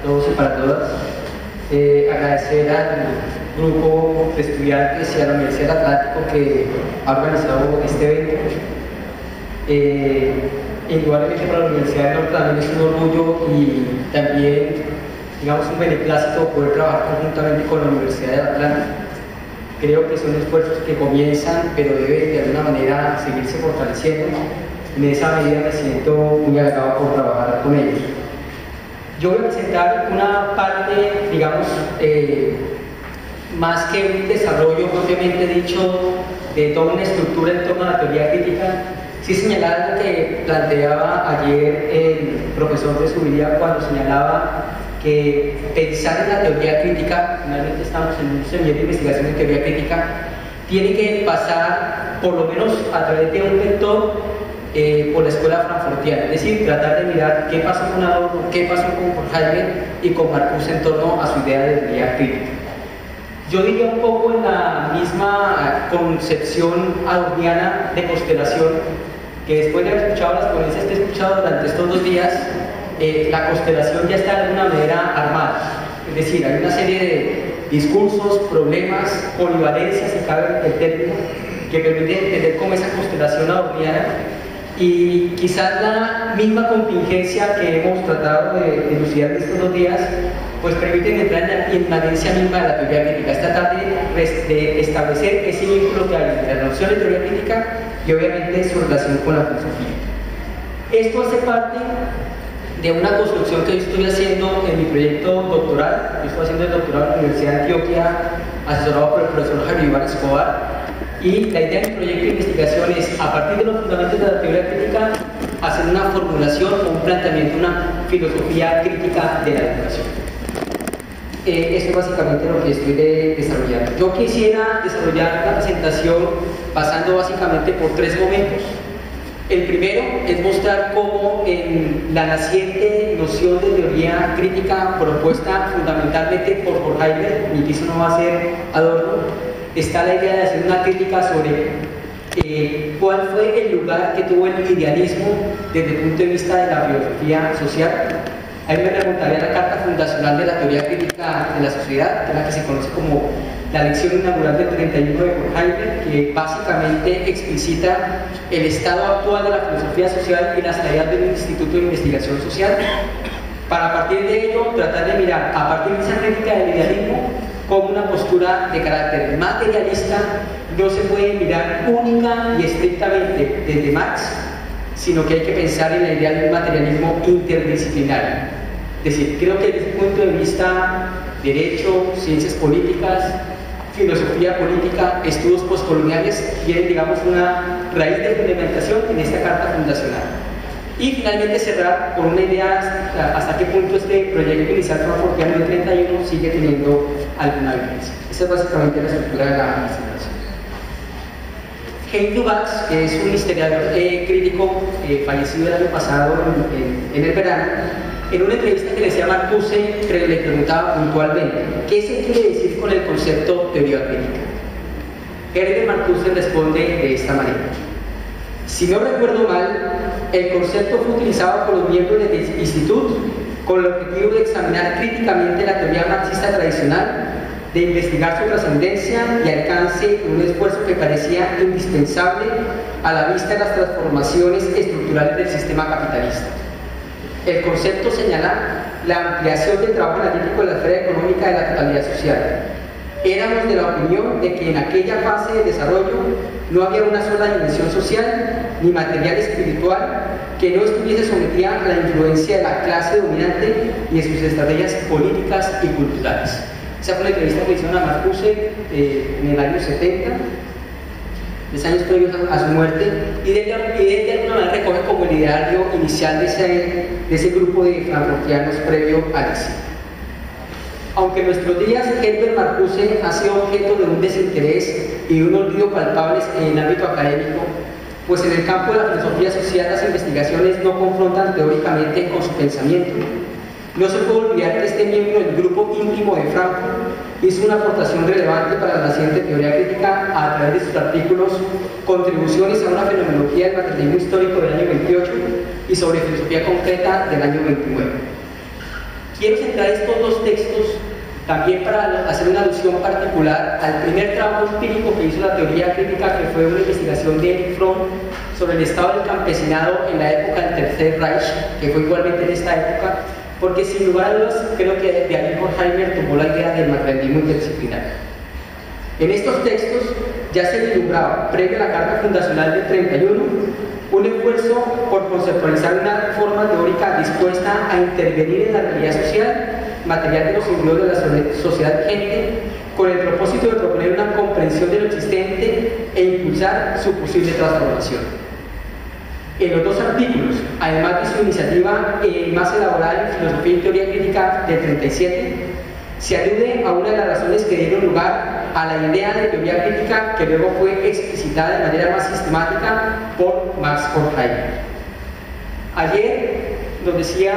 todos y para todas. Agradecer al grupo de estudiantes y a la Universidad del Atlántico que ha organizado este evento. Indudablemente para la Universidad del Norte también es un orgullo y también, digamos, un beneplácito poder trabajar conjuntamente con la Universidad del Atlántico. Creo que son esfuerzos que comienzan, pero deben de alguna manera seguirse fortaleciendo. En esa medida me siento muy halagado por trabajar con ellos. Yo voy a presentar una parte, digamos, más que un desarrollo propiamente dicho de toda una estructura en torno a la teoría crítica. Sí señalar lo que planteaba ayer el profesor de Zubiría cuando señalaba que pensar en la teoría crítica, finalmente estamos en un semillero de investigación en teoría crítica, tiene que pasar por lo menos a través de un vector por la escuela frankfurtiana, es decir, tratar de mirar qué pasó con Adorno, qué pasó con Horkheimer y con Marcuse en torno a su idea de teoría crítica. Yo diría un poco en la misma concepción adorniana de constelación, que después de haber escuchado las ponencias que he escuchado durante estos 2 días, la constelación ya está de alguna manera armada. Es decir, hay una serie de discursos, problemas, polivalencias, si cabe el término, que permiten entender cómo esa constelación adorniana y quizás la misma contingencia que hemos tratado de elucidar en estos 2 días, pues permiten entrar en la inmanencia misma de la teoría crítica. Es tratar de establecer ese vínculo que hay entre la noción de teoría crítica y obviamente su relación con la filosofía. Esto hace parte de una construcción que yo estoy haciendo en mi proyecto doctoral. Yo estoy haciendo el doctorado en la Universidad de Antioquia, asesorado por el profesor Javier Iván Escobar. Y la idea de mi proyecto de investigación es, a partir de los fundamentos de la teoría crítica, hacer una formulación o un planteamiento, una filosofía crítica de la educación. Esto es básicamente lo que estoy desarrollando. Yo quisiera desarrollar la presentación pasando básicamente por 3 momentos. El primero es mostrar cómo en la naciente noción de teoría crítica propuesta fundamentalmente por Horkheimer, mi piso no va a ser Adorno, está la idea de hacer una crítica sobre cuál fue el lugar que tuvo el idealismo desde el punto de vista de la filosofía social. Ahí me remontaría a la carta fundacional de la teoría crítica de la sociedad, que es la que se conoce como la lección inaugural del 31 de Horkheimer, que básicamente explicita el estado actual de la filosofía social y las tareas del Instituto de Investigación Social, para a partir de ello tratar de mirar, a partir de esa crítica del idealismo, como una postura de carácter materialista no se puede mirar única y estrictamente desde Marx, sino que hay que pensar en la idea de un materialismo interdisciplinario. Es decir, creo que desde el punto de vista derecho, ciencias políticas, filosofía política, estudios postcoloniales, tienen, digamos, una raíz de fundamentación en esta carta fundacional. Y finalmente cerrar con una idea hasta qué punto este proyecto inicial frankfurtiano del 31 sigue teniendo alguna vigencia. Esa es básicamente la estructura de la presentación. Hein Lubacs, que es un historiador crítico fallecido el año pasado en el verano, en una entrevista que le decía a Marcuse, le preguntaba puntualmente ¿qué se quiere decir con el concepto teoría crítica? Herbert Marcuse responde de esta manera: si no recuerdo mal, el concepto fue utilizado por los miembros del instituto con el objetivo de examinar críticamente la teoría marxista tradicional, de investigar su trascendencia y alcance en un esfuerzo que parecía indispensable a la vista de las transformaciones estructurales del sistema capitalista. El concepto señala la ampliación del trabajo analítico en la esfera económica de la totalidad social. Éramos de la opinión de que en aquella fase de desarrollo no había una sola dimensión social ni material espiritual que no estuviese sometida a la influencia de la clase dominante y de sus estrategias políticas y culturales. Esa fue la entrevista que hicieron a Marcuse en el año 70, 10 años previos a su muerte, y de alguna manera recoge como el ideario inicial de ese grupo de frankfurtianos previo al exilio. Aunque en nuestros días Herbert Marcuse ha sido objeto de un desinterés y de un olvido palpables en el ámbito académico, pues en el campo de la filosofía social las investigaciones no confrontan teóricamente con su pensamiento. No se puede olvidar que este miembro del grupo íntimo de Frankfurt hizo una aportación relevante para la naciente teoría crítica a través de sus artículos Contribuciones a una fenomenología del materialismo histórico del año 28 y sobre filosofía concreta del año 29. Quiero centrar estos dos textos también para hacer una alusión particular al primer trabajo empírico que hizo la teoría crítica, que fue una investigación de Erich Fromm sobre el estado del campesinado en la época del Tercer Reich, que fue igualmente en esta época, porque sin lugar a dudas creo que de ahí Horkheimer tomó la idea del materialismo interdisciplinario. En estos textos ya se vislumbraba, previo a la Carta Fundacional del 31, un esfuerzo por conceptualizar una forma teórica dispuesta a intervenir en la realidad social, material de los individuos de la sociedad vigente, con el propósito de proponer una comprensión de lo existente e impulsar su posible transformación. En los dos artículos, además de su iniciativa más elaborada en Filosofía y Teoría Crítica del 37, se alude a una de las razones que dieron lugar a la idea de teoría crítica que luego fue explicitada de manera más sistemática por Max Horkheimer. Ayer nos decía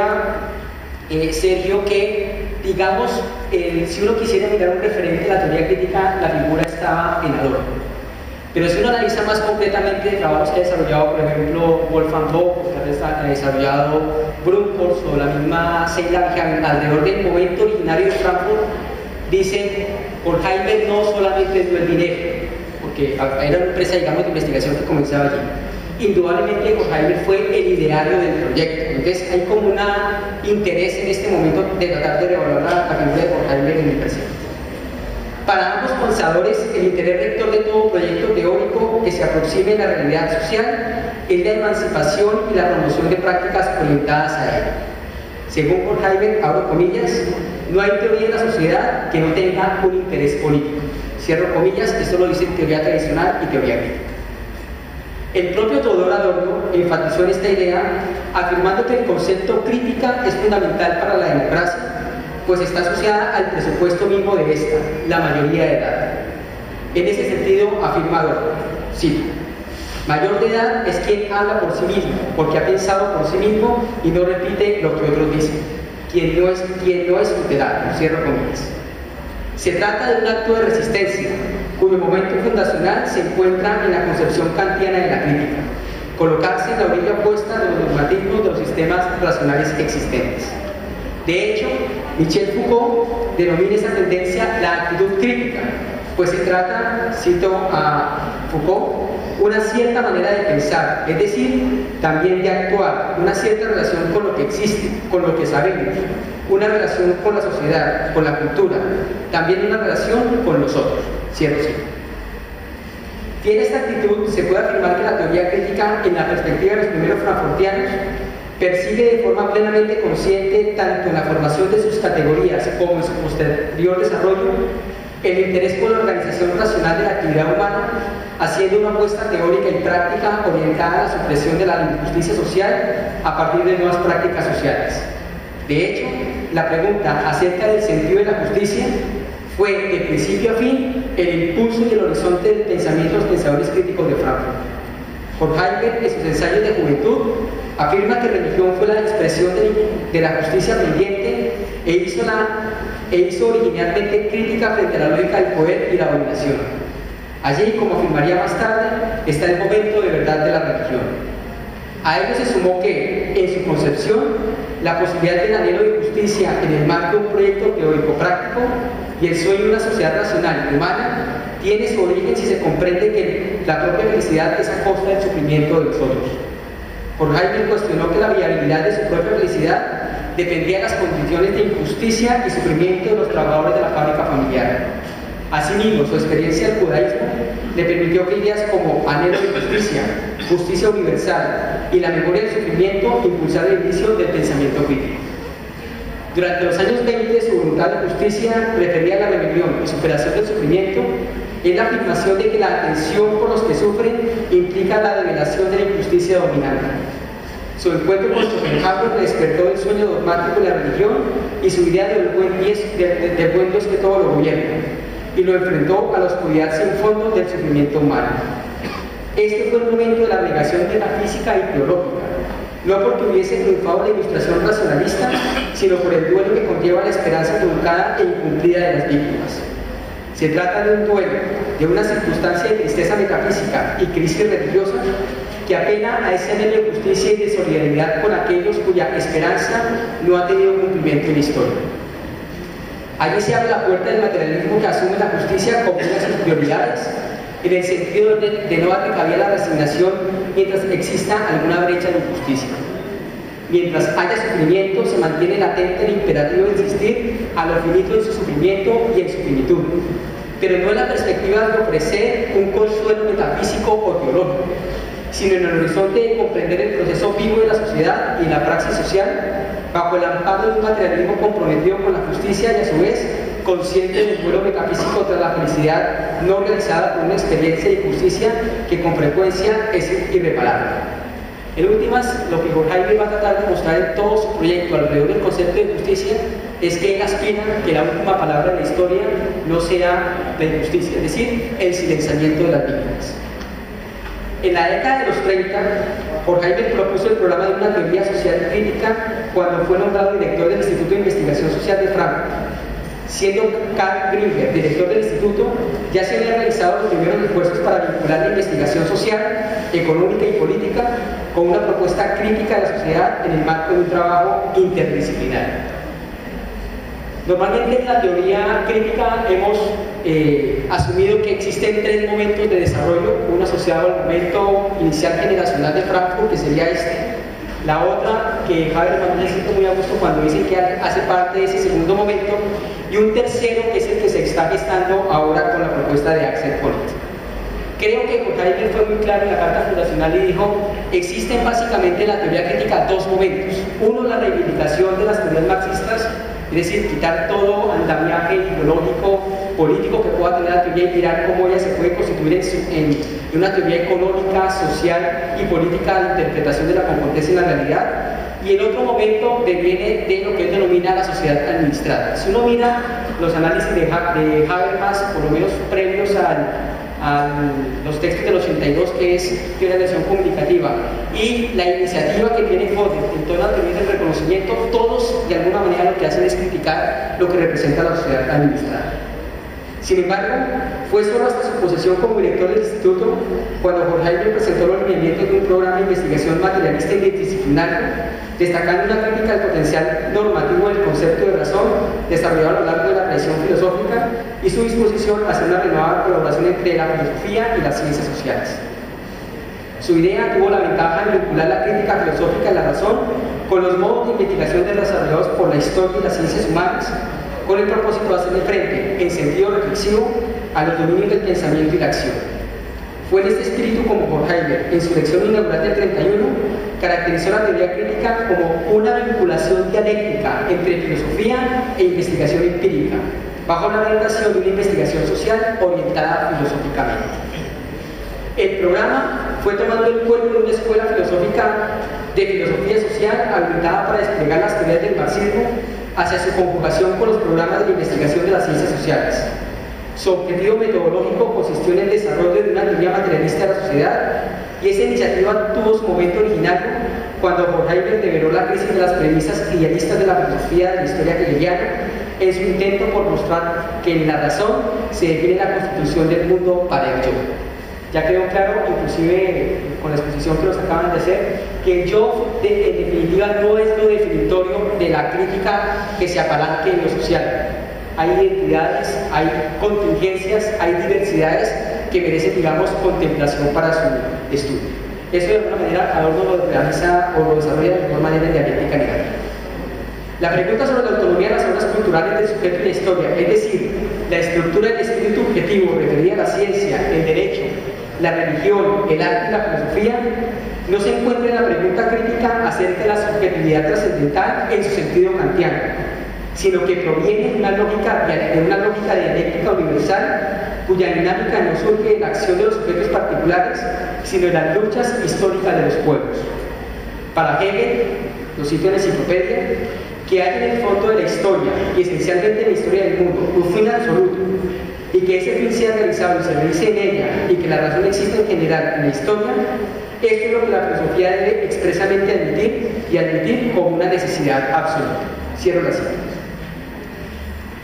Sergio que, digamos, si uno quisiera mirar un referente de la teoría crítica, la figura estaba en Adorno. Pero si uno analiza más concretamente trabajos que ha desarrollado, por ejemplo, Wolfgang Bock, que ha desarrollado Brunkhorst o la misma Seila alrededor del momento originario de Frankfurt, dicen, Horkheimer no solamente dio el dinero, porque era una empresa, digamos, de investigación que comenzaba allí. Indudablemente Horkheimer fue el ideario del proyecto. Entonces hay como un interés en este momento de tratar de revaluar la figura de Horkheimer en el presente. Para ambos pensadores, el interés rector de todo proyecto teórico que se aproxime a la realidad social es la emancipación y la promoción de prácticas orientadas a ella. Según Horkheimer, abro comillas, no hay teoría en la sociedad que no tenga un interés político. Cierro comillas, esto lo dice teoría tradicional y teoría crítica. El propio Theodor Adorno enfatizó en esta idea, afirmando que el concepto crítica es fundamental para la democracia, pues está asociada al presupuesto mismo de esta, la mayoría de edad. En ese sentido, afirma Adorno, cito, mayor de edad es quien habla por sí mismo, porque ha pensado por sí mismo y no repite lo que otros dicen. Quien no es tutelado, cierro comillas. Se trata de un acto de resistencia, cuyo momento fundacional se encuentra en la concepción kantiana de la crítica, colocarse en la orilla opuesta de los normativos de los sistemas racionales existentes. De hecho, Michel Foucault denomina esa tendencia la actitud crítica, pues se trata, cito a Foucault, una cierta manera de pensar, es decir, también de actuar, una cierta relación con lo que existe, con lo que sabemos, una relación con la sociedad, con la cultura, también una relación con los otros. Cierro cito. Tiene esta actitud, se puede afirmar que la teoría crítica, en la perspectiva de los primeros frankfurtianos, persigue de forma plenamente consciente, tanto en la formación de sus categorías como en su posterior desarrollo, el interés por la organización racional de la actividad humana, haciendo una apuesta teórica y práctica orientada a la supresión de la injusticia social a partir de nuevas prácticas sociales. De hecho, la pregunta acerca del sentido de la justicia fue, de principio a fin, el impulso y el horizonte del pensamiento de los pensadores críticos de Frankfurt. Horkheimer, en sus ensayos de juventud, afirma que religión fue la expresión de la justicia pendiente e hizo originalmente crítica frente a la lógica del poder y la dominación. Allí, como afirmaría más tarde, está el momento de verdad de la religión. A ello se sumó que, en su concepción, la posibilidad del anhelo de justicia en el marco de un proyecto teórico práctico y el sueño de una sociedad racional y humana tiene su origen si se comprende que la propia felicidad es a costa del sufrimiento de los otros. Horkheimer cuestionó que la viabilidad de su propia felicidad dependía de las condiciones de injusticia y sufrimiento de los trabajadores de la fábrica familiar. Asimismo, su experiencia del judaísmo le permitió que ideas como anhelo de justicia, justicia universal y la memoria del sufrimiento impulsaran el inicio del pensamiento crítico. Durante los años 20, su voluntad de justicia refería a la rebelión y superación del sufrimiento en la afirmación de que la atención por los que sufren implica la develación de la injusticia dominante. Su encuentro con Schopenhauer le despertó el sueño dogmático de la religión y su idea del buen Dios que todo lo gobierna, y lo enfrentó a la oscuridad sin fondo del sufrimiento humano. Este fue el momento de la negación metafísica y teológica, no porque hubiese triunfado la ilustración racionalista, sino por el duelo que conlleva la esperanza truncada e incumplida de las víctimas. Se trata de un duelo, de una circunstancia de tristeza metafísica y crisis religiosa que apela a ese anhelo de justicia y de solidaridad con aquellos cuya esperanza no ha tenido cumplimiento en la historia. Allí se abre la puerta del materialismo que asume la justicia como una de sus prioridades, en el sentido de no darle cabida a la resignación mientras exista alguna brecha de injusticia. Mientras haya sufrimiento, se mantiene latente el imperativo de insistir a lo finito en su sufrimiento y en su finitud, pero no en la perspectiva de ofrecer un consuelo metafísico o teológico, sino en el horizonte de comprender el proceso vivo de la sociedad y la praxis social, bajo el amparo de un materialismo comprometido con la justicia y a su vez consciente del vuelo metafísico tras la felicidad no realizada por una experiencia de justicia que con frecuencia es irreparable. En últimas, lo que Horkheimer va a tratar de mostrar en todo su proyecto alrededor del concepto de justicia es que él aspira que la última palabra de la historia no sea la injusticia, es decir, el silenciamiento de las víctimas. En la década de los 30, Horkheimer propuso el programa de una teoría social crítica cuando fue nombrado director del Instituto de Investigación Social de Frankfurt. Siendo Karl Grünger director del instituto, ya se habían realizado los primeros esfuerzos para vincular la investigación social, económica y política con una propuesta crítica de la sociedad en el marco de un trabajo interdisciplinario. Normalmente en la teoría crítica hemos asumido que existen tres momentos de desarrollo, uno asociado al momento inicial generacional de Frankfurt, que sería este. La otra, que Habermas me siento muy a gusto cuando dicen que hace parte de ese segundo momento, y un tercero que es el que se está gestando ahora con la propuesta de Axel Honneth. Creo que Horkheimer fue muy claro en la carta fundacional y dijo: existen básicamente en la teoría crítica dos momentos. Uno, la reivindicación de las teorías marxistas, es decir, quitar todo andamiaje ideológico, político que pueda tener la teoría y mirar cómo ella se puede constituir en una teoría económica, social y política de interpretación de la que acontece en la realidad. Y el otro momento viene de lo que él denomina la sociedad administrada. Si uno mira los análisis de Habermas, por lo menos previos a los textos del 82, que es teoría de acción comunicativa, y la iniciativa que tiene Honneth en toda la teoría del reconocimiento, todos de alguna manera lo que hacen es criticar lo que representa la sociedad administrada. Sin embargo, fue solo hasta su posesión como director del instituto cuando Horkheimer presentó los lineamientos de un programa de investigación materialista y interdisciplinario, destacando una crítica al potencial normativo del concepto de razón desarrollado a lo largo de la tradición filosófica y su disposición a hacer una renovada colaboración entre la filosofía y las ciencias sociales. Su idea tuvo la ventaja de vincular la crítica filosófica de la razón con los modos de investigación desarrollados por la historia y las ciencias humanas, con el propósito de hacerle frente, en sentido reflexivo, a los dominios del pensamiento y la acción. Fue en este espíritu como Horkheimer, en su lección inaugural del 31, caracterizó la teoría crítica como una vinculación dialéctica entre filosofía e investigación empírica, bajo la orientación de una investigación social orientada filosóficamente. El programa fue tomando el cuerpo de una escuela filosófica de filosofía social habilitada para desplegar las teorías del marxismo hacia su conjugación con los programas de investigación de las ciencias sociales. Su objetivo metodológico consistió en el desarrollo de una teoría materialista de la sociedad, y esa iniciativa tuvo su momento originario cuando Horkheimer develó la crisis de las premisas idealistas de la filosofía de la historia hegeliana en su intento por mostrar que en la razón se define la constitución del mundo para el yo. Ya quedó claro, inclusive con la exposición que nos acaban de hacer, que el yo en definitiva no es lo definitorio de la crítica que se apalanque en lo social. Hay identidades, hay contingencias, hay diversidades que merecen, digamos, contemplación para su estudio. Eso de alguna manera Adorno lo realiza o lo desarrolla de mejor manera en dialéctica negativa. La pregunta sobre la autonomía de las obras culturales del sujeto y la historia, es decir, la estructura del espíritu objetivo referida a la ciencia, el derecho, la religión, el arte y la filosofía, no se encuentra en la pregunta crítica acerca de la subjetividad trascendental en su sentido kantiano, sino que proviene de una lógica dialéctica universal cuya dinámica no surge de la acción de los sujetos particulares, sino de las luchas históricas de los pueblos. Para Hegel, lo cito en la enciclopedia, que hay en el fondo de la historia, y esencialmente en la historia del mundo, un fin absoluto, y que ese fin sea realizado y se realice en ella, y que la razón existe en general en la historia, esto es lo que la filosofía debe expresamente admitir, y admitir como una necesidad absoluta. Cierro la cita.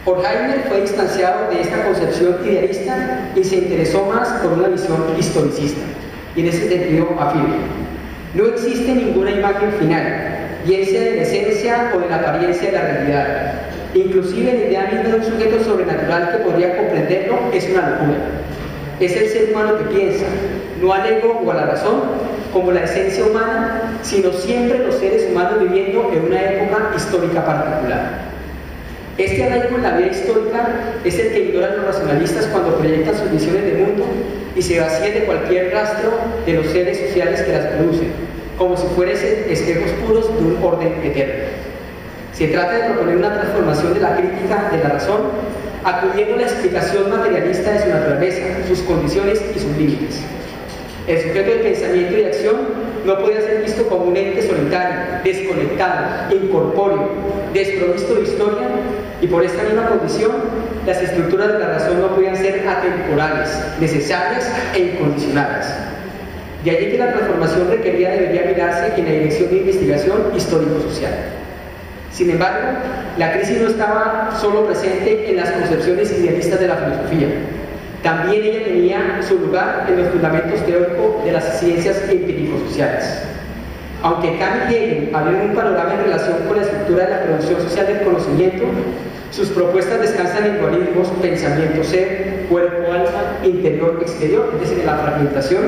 Horkheimer fue distanciado de esta concepción idealista y se interesó más por una visión historicista. y en ese sentido afirma: no existe ninguna imagen final, bien sea de la esencia o de la apariencia de la realidad. Inclusive la idea misma de un sujeto sobrenatural que podría comprenderlo es una locura. Es el ser humano que piensa, no al ego o a la razón, como la esencia humana, sino siempre los seres humanos viviendo en una época histórica particular. Este arraigo en la vida histórica es el que ignoran los racionalistas cuando proyectan sus visiones de mundo y se vacían de cualquier rastro de los seres sociales que las producen, como si fuesen espejos puros de un orden eterno. Se trata de proponer una transformación de la crítica de la razón, acudiendo a la explicación materialista de su naturaleza, sus condiciones y sus límites. El sujeto de pensamiento y de acción no puede ser visto como un ente solitario, desconectado, incorpóreo, desprovisto de historia, y por esta misma condición, las estructuras de la razón no podían ser atemporales, necesarias e incondicionadas. De allí que la transformación requerida debería mirarse en la dirección de investigación histórico-social. Sin embargo, la crisis no estaba solo presente en las concepciones idealistas de la filosofía. También ella tenía su lugar en los fundamentos teóricos de las ciencias empírico-sociales. Aunque Kant y Hegel abren un panorama en relación con la estructura de la producción social del conocimiento, sus propuestas descansan en dualismos, pensamiento ser, cuerpo, alma, interior, exterior, es decir, en la fragmentación,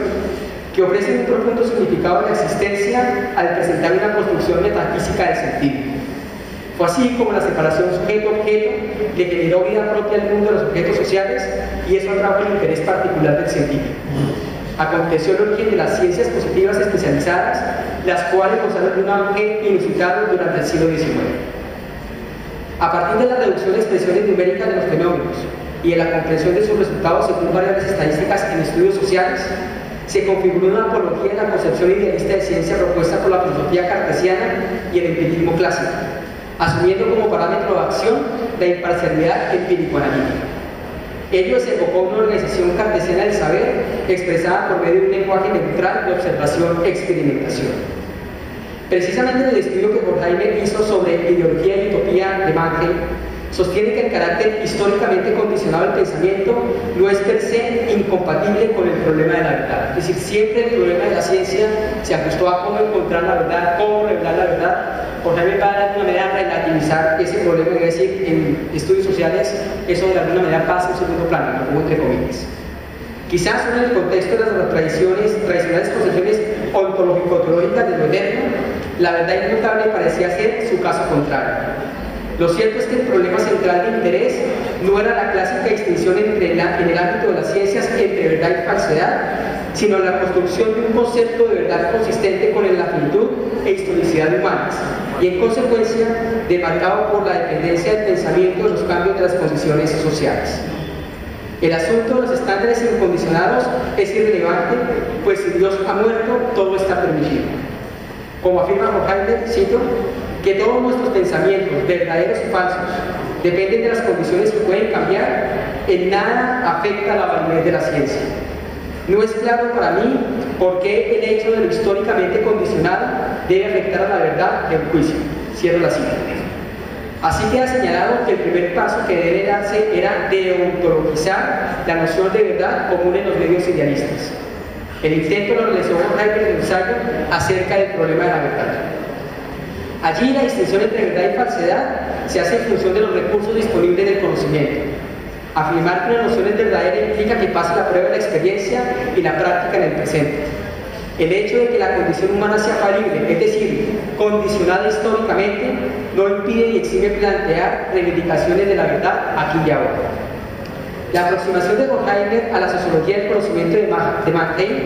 que ofrecen un profundo significado a la existencia al presentar una construcción metafísica del sentido. Fue así como la separación sujeto-objeto le generó vida propia al mundo de los objetos sociales, y eso atrajo el interés particular del científico. Aconteció el origen de las ciencias positivas especializadas, las cuales gozaron de un auge inusitado durante el siglo XIX. A partir de la reducción de expresiones numéricas de los fenómenos y de la comprensión de sus resultados según variables estadísticas en estudios sociales, se configuró una apología en la concepción idealista de ciencia propuesta por la filosofía cartesiana y el empirismo clásico, asumiendo como parámetro de acción la imparcialidad empírico-analítica. Ello desembocó una organización cartesiana del saber expresada por medio de un lenguaje neutral de observación-experimentación. Precisamente en el estudio que Horkheimer hizo sobre ideología y utopía de Mannheim, sostiene que el carácter históricamente condicionado del pensamiento no es per se incompatible con el problema de la verdad. Es decir, siempre el problema de la ciencia se ajustó a cómo encontrar la verdad, cómo revelar la verdad. Horkheimer va de alguna manera a relativizar ese problema, es decir, en estudios sociales eso de alguna manera pasa a un segundo plano, lo pongo entre comillas. Quizás en el contexto de las tradicionales concepciones ontológico-teológicas del moderno, la verdad inmutable parecía ser su caso contrario. Lo cierto es que el problema central de interés no era la clásica distinción en el ámbito de las ciencias entre verdad y falsedad, sino la construcción de un concepto de verdad consistente con la finitud e historicidad humanas, y en consecuencia demarcado por la dependencia del pensamiento de los cambios de las condiciones sociales. El asunto de los estándares incondicionados es irrelevante, pues si Dios ha muerto, todo está permitido. Como afirma Horkheimer, cito, que todos nuestros pensamientos, verdaderos y falsos, dependen de las condiciones que pueden cambiar, en nada afecta la validez de la ciencia. No es claro para mí por qué el hecho de lo históricamente condicionado debe afectar a la verdad del juicio. Cierro la cita. Así queda señalado que el primer paso que debe darse era deontologizar la noción de verdad común en los medios idealistas. El intento lo realizó Horkheimer en el ensayo acerca del problema de la verdad. Allí la distinción entre verdad y falsedad se hace en función de los recursos disponibles del conocimiento. Afirmar que una noción es verdadera implica que pase la prueba de la experiencia y la práctica en el presente. El hecho de que la condición humana sea falible, es decir, condicionada históricamente, no impide ni exime plantear reivindicaciones de la verdad aquí y ahora. La aproximación de Horkheimer a la sociología del conocimiento de Mannheim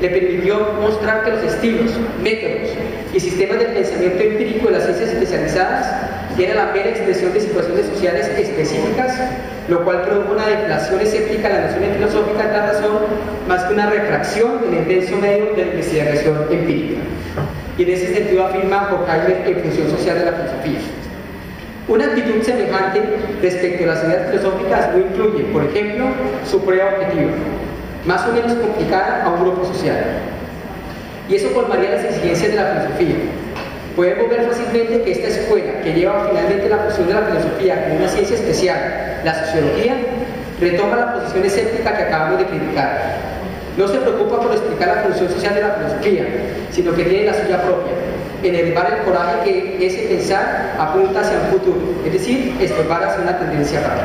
le permitió mostrar que los estilos, métodos y sistemas del pensamiento empírico de las ciencias especializadas eran la mera expresión de situaciones sociales específicas, lo cual produjo una deflación escéptica de las nociones filosóficas de la razón, más que una refracción del intenso medio de la investigación empírica. Y en ese sentido afirma Horkheimer en función social de la filosofía. Una actitud semejante respecto a las ideas filosóficas no incluye, por ejemplo, su prueba objetiva, más o menos complicada a un grupo social. Y eso colmaría las exigencias de la filosofía. Podemos ver fácilmente que esta escuela, que lleva finalmente la fusión de la filosofía con una ciencia especial, la sociología, retoma la posición escéptica que acabamos de criticar. No se preocupa por explicar la función social de la filosofía, sino que tiene la suya propia, enervar el coraje que ese pensar apunta hacia un futuro, es decir, estorbar hacia una tendencia rápida.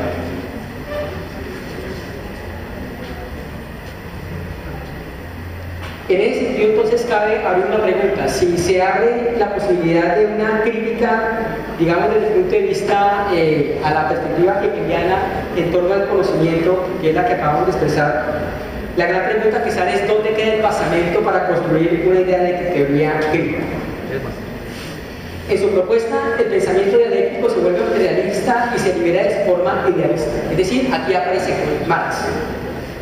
En ese sentido, entonces, cabe abrir una pregunta. Si se abre la posibilidad de una crítica, digamos, desde el punto de vista a la perspectiva hegeliana en torno al conocimiento, que es la que acabamos de expresar, la gran pregunta que sale es dónde queda el basamento para construir una idea de teoría crítica. En su propuesta, el pensamiento dialéctico se vuelve materialista y se libera de su forma idealista. Es decir, aquí aparece Marx.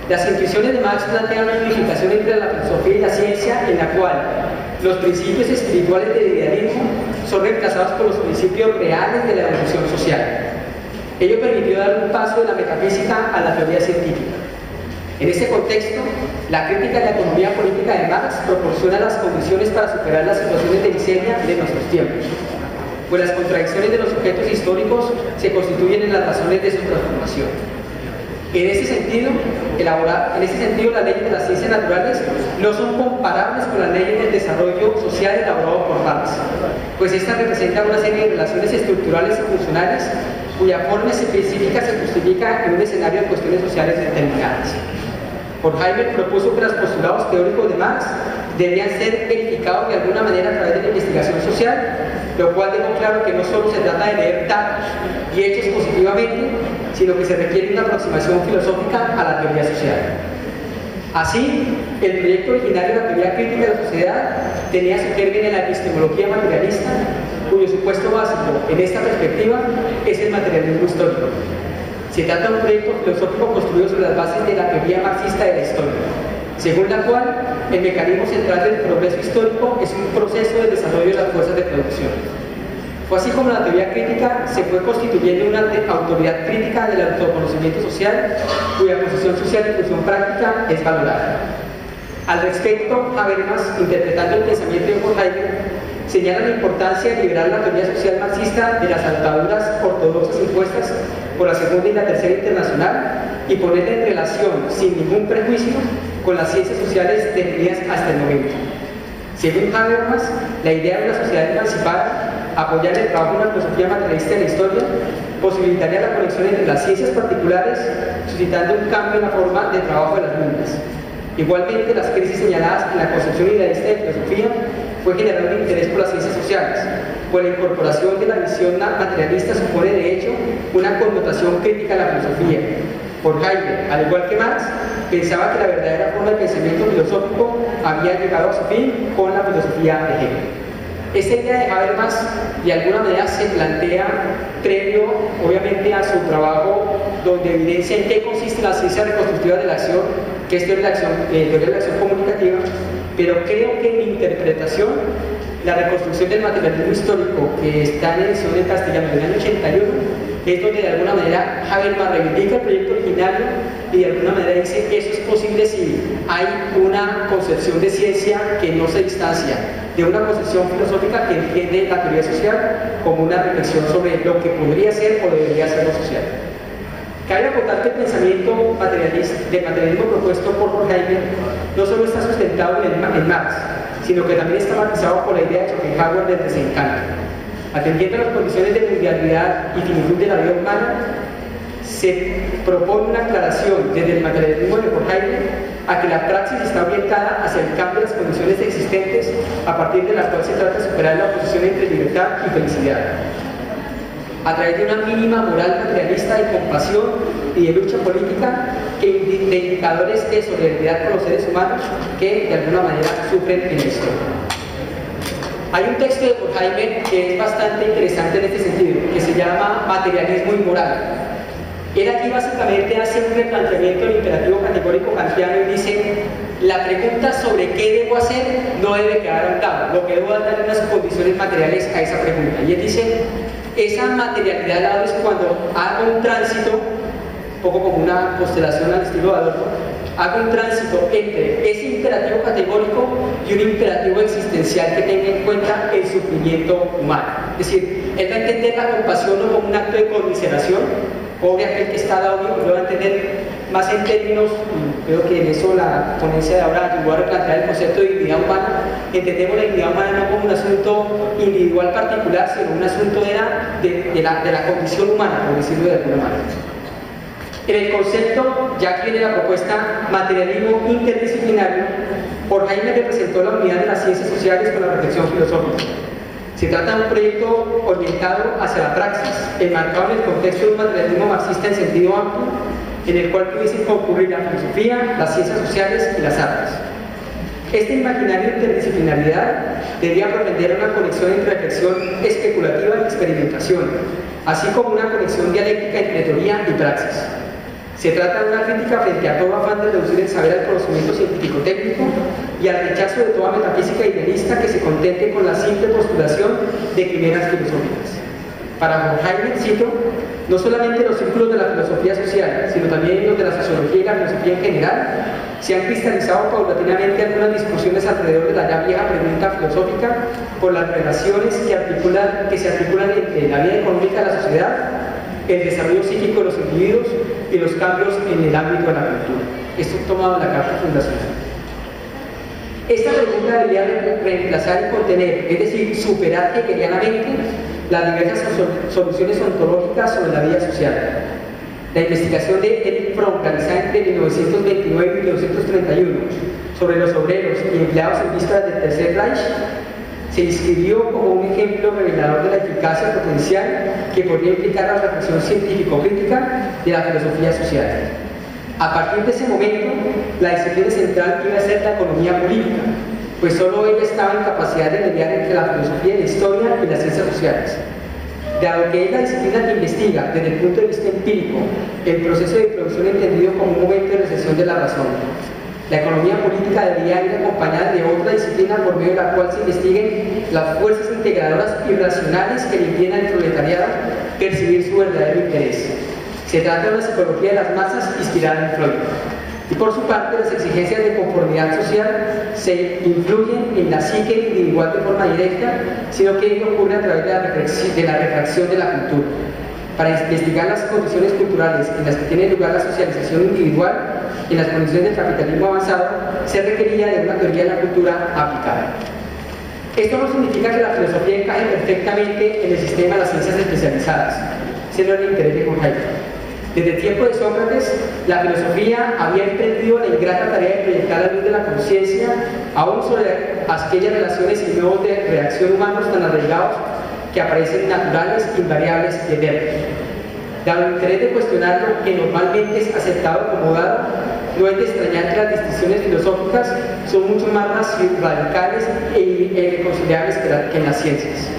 Las intuiciones de Marx plantean una unificación entre la filosofía y la ciencia, en la cual los principios espirituales del idealismo son reemplazados por los principios reales de la evolución social. Ello permitió dar un paso de la metafísica a la teoría científica. En este contexto, la crítica de la economía política de Marx proporciona las condiciones para superar las situaciones de miseria de nuestros tiempos, pues las contradicciones de los sujetos históricos se constituyen en las razones de su transformación. En ese sentido, las leyes de las ciencias naturales no son comparables con las leyes del desarrollo social elaborado por Marx, pues estas representan una serie de relaciones estructurales y funcionales cuya forma específica se justifica en un escenario de cuestiones sociales determinadas. Horkheimer propuso que los postulados teóricos de Marx debían ser verificados de alguna manera a través de la investigación social, lo cual dejó claro que no solo se trata de leer datos y hechos positivamente, sino que se requiere una aproximación filosófica a la teoría social. Así, el proyecto originario de la teoría crítica de la sociedad tenía su germen en la epistemología materialista, cuyo supuesto básico en esta perspectiva es el materialismo histórico. Se trata de un proyecto filosófico construido sobre las bases de la teoría marxista de la historia, según la cual el mecanismo central del progreso histórico es un proceso de desarrollo de las fuerzas de producción. Fue así como la teoría crítica se fue constituyendo una autoridad crítica del autoconocimiento social, cuya posición social y función práctica es valorada. Al respecto, Habermas, interpretando el pensamiento de Horkheimer, señala la importancia de liberar la teoría social marxista de las ataduras ortodoxas impuestas por la Segunda y la Tercera Internacional y ponerla en relación, sin ningún prejuicio, con las ciencias sociales definidas hasta el momento. Según Habermas, la idea de una sociedad emancipada, apoyar el trabajo de una filosofía materialista en la historia, posibilitaría la conexión entre las ciencias particulares, suscitando un cambio en la forma de trabajo de las mismas. Igualmente, las crisis señaladas en la concepción idealista de filosofía fue generar un interés por las ciencias sociales, pues la incorporación de la visión materialista supone de hecho una connotación crítica a la filosofía. Horkheimer, al igual que Marx, pensaba que la verdadera forma de pensamiento filosófico había llegado a su fin con la filosofía de Hegel. Esta idea de Habermas de alguna manera se plantea previo, obviamente, a su trabajo donde evidencia en qué consiste la ciencia reconstructiva de la acción, que es teoría de la acción comunicativa, pero creo que en mi interpretación, la reconstrucción del materialismo histórico que está en edición en castellano del año 81, es donde de alguna manera Habermas reivindica el proyecto originario y de alguna manera dice que eso es posible si hay una concepción de ciencia que no se distancia de una concepción filosófica que entiende la teoría social como una reflexión sobre lo que podría ser o debería ser lo social. Cabe acotar que el pensamiento del materialismo propuesto por Horkheimer no solo está sustentado en Marx, sino que también está matizado por la idea de Schopenhauer del desencanto. Atendiendo a las condiciones de mundialidad y finitud de la vida humana, se propone una aclaración desde el materialismo de Horkheimer a que la praxis está orientada hacia el cambio de las condiciones existentes a partir de la cual se trata de superar la oposición entre libertad y felicidad, a través de una mínima moral materialista de compasión y de lucha política de indicadores de solidaridad con los seres humanos que de alguna manera sufren en la historia. Hay un texto de Horkheimer que es bastante interesante en este sentido, que se llama Materialismo y Moral. Él aquí básicamente hace un replanteamiento del imperativo categórico kantiano y dice: la pregunta sobre qué debo hacer no debe quedar a un lado, lo que debo dar unas condiciones materiales a esa pregunta. Y él dice: esa materialidad al lado es cuando hago un tránsito, un poco como una constelación al estilo de Adorno, hago un tránsito entre ese imperativo categórico y un imperativo existencial que tenga en cuenta el sufrimiento humano. Es decir, él va a entender la compasión no como un acto de conmiseración, pobre aquel que está al audio, lo va a entender más en términos, creo que en eso la ponencia de ahora ayudó a replantear el concepto de dignidad humana. Entendemos la dignidad humana no como un asunto individual particular, sino un asunto de la condición humana, por decirlo de alguna manera. En el concepto, ya que viene la propuesta materialismo interdisciplinario, Horkheimer representó la unidad de las ciencias sociales con la reflexión filosófica. Se trata de un proyecto orientado hacia la praxis, enmarcado en el contexto de un materialismo marxista en sentido amplio, en el cual pudiesen concurrir la filosofía, las ciencias sociales y las artes. Esta imaginaria interdisciplinaridad debía propender una conexión entre reflexión especulativa y experimentación, así como una conexión dialéctica entre teoría y praxis. Se trata de una crítica frente a todo afán de reducir el saber al conocimiento científico-técnico y al rechazo de toda metafísica idealista que se contente con la simple postulación de quimeras filosóficas. Para Horkheimer, cito, no solamente los círculos de la filosofía social, sino también los de la sociología y la filosofía en general, se han cristalizado paulatinamente algunas discusiones alrededor de la ya vieja pregunta filosófica por las relaciones que se articulan entre la vida económica de la sociedad, el desarrollo psíquico de los individuos y los cambios en el ámbito de la cultura. Esto tomado de la Carta Fundacional. Esta pregunta debería reemplazar y contener, es decir, superar hegelianamente las diversas soluciones ontológicas sobre la vida social. La investigación de Eric Fromm, realizada entre 1929 y 1931, sobre los obreros y empleados en vísperas del Tercer Reich, se inscribió como un ejemplo revelador de la eficacia potencial que podría implicar la reflexión científico-crítica de la filosofía social. A partir de ese momento, la disciplina central iba a ser la economía política, pues solo ella estaba en capacidad de mediar entre la filosofía y la historia y las ciencias sociales. Dado que es la disciplina que investiga desde el punto de vista empírico el proceso de producción entendido como un momento de recesión de la razón, la economía política debería ir acompañada de otra disciplina por medio de la cual se investiguen las fuerzas integradoras irracionales que le impiden al proletariado percibir su verdadero interés. Se trata de una psicología de las masas inspirada en Freud. Y por su parte, las exigencias de conformidad social se influyen en la psique individual de forma directa, sino que ello ocurre a través de la refracción de la cultura. Para investigar las condiciones culturales en las que tiene lugar la socialización individual en las condiciones del capitalismo avanzado, se requería de una teoría de la cultura aplicada. Esto no significa que la filosofía encaje perfectamente en el sistema de las ciencias especializadas, sino en el interés de Horkheimer. Desde el tiempo de Sócrates, la filosofía había emprendido la ingrata tarea de proyectar la luz de la conciencia aún sobre aquellas relaciones y modos de reacción humanos tan arraigados que aparecen naturales, invariables y eternos. Dado el interés de cuestionar lo que normalmente es aceptado como dado, no es de extrañar que las distinciones filosóficas son mucho más radicales e irreconciliables que en las ciencias.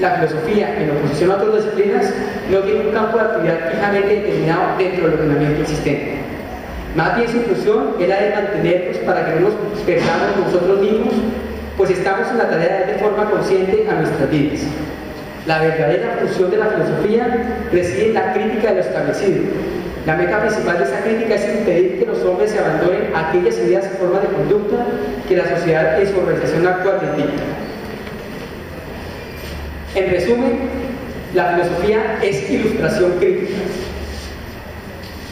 La filosofía, en oposición a otras disciplinas, no tiene un campo de actividad fijamente determinado dentro del ordenamiento existente. Más bien su función es la de mantenernos para que no nos perdamos nosotros mismos, pues estamos en la tarea de dar de forma consciente a nuestras vidas. La verdadera función de la filosofía reside en la crítica de lo establecido. La meta principal de esa crítica es impedir que los hombres se abandonen a aquellas ideas y formas de conducta que la sociedad en su organización actual dicta. En resumen, la filosofía es ilustración crítica,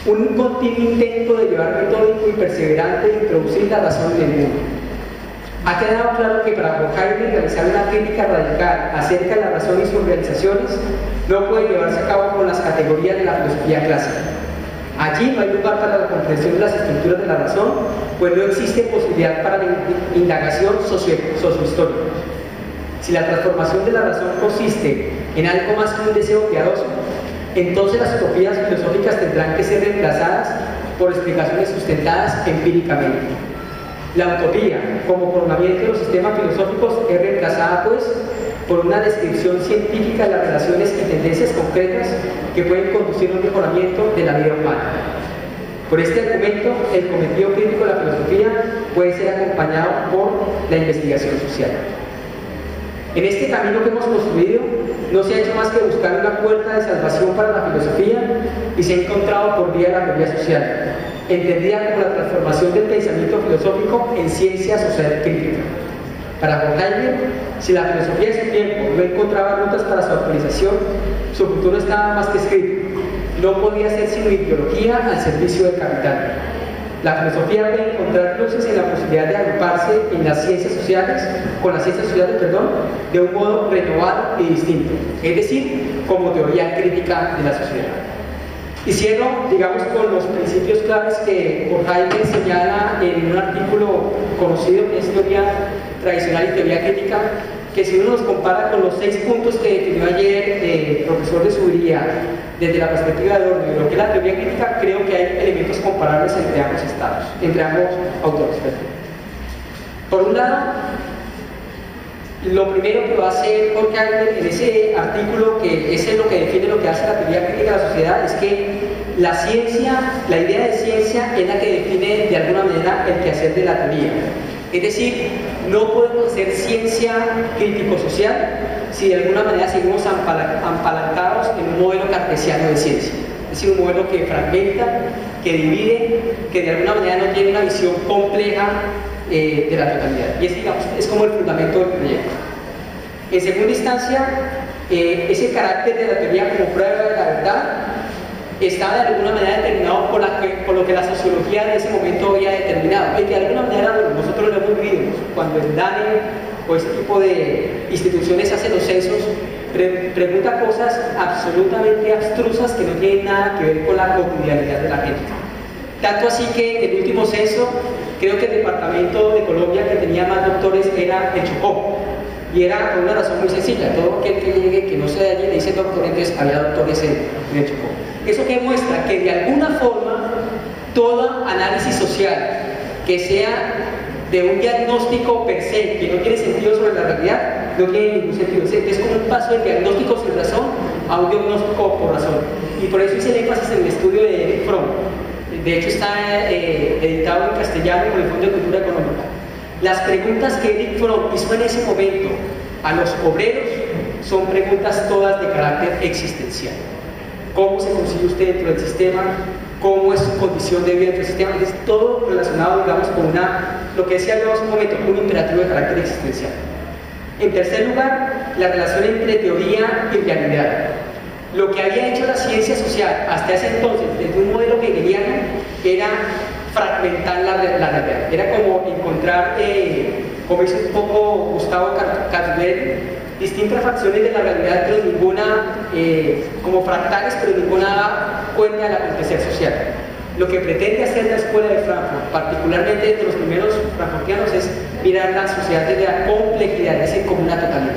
un continuo intento de llevar metódico y perseverante de introducir la razón en el mundo. Ha quedado claro que para Horkheimer realizar una crítica radical acerca de la razón y sus realizaciones no puede llevarse a cabo con las categorías de la filosofía clásica. Allí no hay lugar para la comprensión de las estructuras de la razón, pues no existe posibilidad para la indagación sociohistórica. Si la transformación de la razón consiste en algo más que un deseo piadoso, entonces las utopías filosóficas tendrán que ser reemplazadas por explicaciones sustentadas empíricamente. La utopía, como coronamiento de los sistemas filosóficos, es reemplazada, pues, por una descripción científica de las relaciones y tendencias concretas que pueden conducir a un mejoramiento de la vida humana. Por este argumento, el cometido crítico de la filosofía puede ser acompañado por la investigación social. En este camino que hemos construido, no se ha hecho más que buscar una puerta de salvación para la filosofía y se ha encontrado por vía de la teoría social, entendida como la transformación del pensamiento filosófico en ciencia social crítica. Para Horkheimer, si la filosofía de su tiempo no encontraba rutas para su actualización, su futuro estaba más que escrito. no podía ser sino ideología al servicio del capital. La filosofía puede encontrar luces en la posibilidad de agruparse en las ciencias sociales, de un modo renovado y distinto, es decir, como teoría crítica de la sociedad. Y cierro, digamos, con los principios claves que Horkheimer señala en un artículo conocido que es teoría tradicional y teoría crítica, que si uno los compara con los 6 puntos que definió ayer el profesor de Zuviría desde la perspectiva de Adorno y lo que es la teoría crítica, creo que hay elementos comparables entre ambos estados, entre ambos autores. Por un lado, lo primero que va a hacer Horkheimer en ese artículo, que ese es lo que define lo que hace la teoría crítica de la sociedad, es que la ciencia, la idea de ciencia es la que define de alguna manera el quehacer de la teoría. Es decir, no podemos hacer ciencia crítico-social si de alguna manera seguimos apalancados en un modelo cartesiano de ciencia. Es decir, un modelo que fragmenta, que divide, que de alguna manera no tiene una visión compleja de la totalidad. Y es como el fundamento del proyecto. En segunda instancia, ese carácter de la teoría como prueba de la verdad estaba de alguna manera determinado por lo que la sociología en ese momento había determinado, y que de alguna manera, bueno, nosotros lo hemos vivido, cuando el DANE o ese tipo de instituciones hacen los censos, pregunta cosas absolutamente abstrusas que no tienen nada que ver con la cotidianidad de la gente. Tanto así que el último censo, creo que el departamento de Colombia que tenía más doctores era el Chocó, y era por una razón muy sencilla: todo aquel que llegue que no sea de allí le dice doctor, entonces había doctores en el Chocó. Eso que muestra que de alguna forma todo análisis social que sea de un diagnóstico per se, que no tiene sentido sobre la realidad, no tiene ningún sentido. Es como un paso del diagnóstico sin razón a un diagnóstico por razón. Y por eso hice el énfasis en el estudio de Erich Fromm. De hecho está editado en castellano por el Fondo de Cultura Económica. Las preguntas que Erich Fromm hizo en ese momento a los obreros son preguntas todas de carácter existencial. ¿Cómo se consigue usted dentro del sistema? ¿Cómo es su condición de vida dentro del sistema? Es todo relacionado, digamos, con lo que decía hace un momento, un imperativo de carácter existencial. En tercer lugar, la relación entre teoría y realidad. Lo que había hecho la ciencia social hasta ese entonces, desde un modelo hegeliano, era fragmentar la realidad. Era como encontrar, como dice un poco Gustavo Carduel, distintas fracciones de la realidad, pero ninguna, como fractales, pero ninguna da cuenta del acontecer social. Lo que pretende hacer la Escuela de Frankfurt, particularmente entre los primeros frankfurtianos, es mirar la sociedad desde la complejidad, es decir, como una totalidad.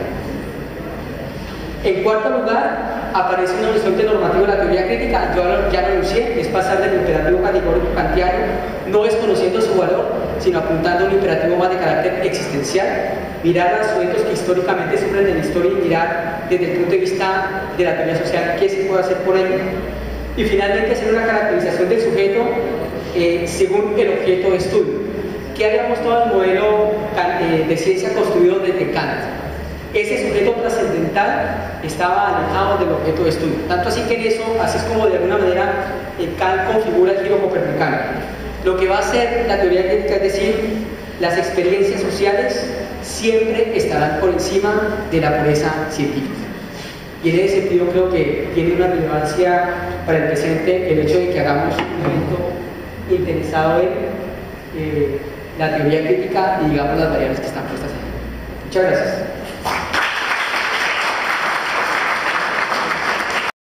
En cuarto lugar, aparece un horizonte normativo de la teoría crítica, yo ya lo anuncié, es pasar del imperativo categórico kantiano, no desconociendo su valor, sino apuntando a un imperativo más de carácter existencial, mirar a los sujetos que históricamente sufren de la historia y mirar desde el punto de vista de la teoría social qué se puede hacer por ello. Y finalmente hacer una caracterización del sujeto según el objeto de estudio. ¿Qué había mostrado el modelo de ciencia construido desde Kant? Ese sujeto trascendental estaba alejado del objeto de estudio. Tanto así que en eso, así es como de alguna manera Kant configura el giro copernicano. Lo que va a hacer la teoría crítica es decir, las experiencias sociales siempre estarán por encima de la pureza científica. Y en ese sentido creo que tiene una relevancia para el presente el hecho de que hagamos un evento interesado en la teoría crítica y digamos las variables que están puestas ahí. Muchas gracias.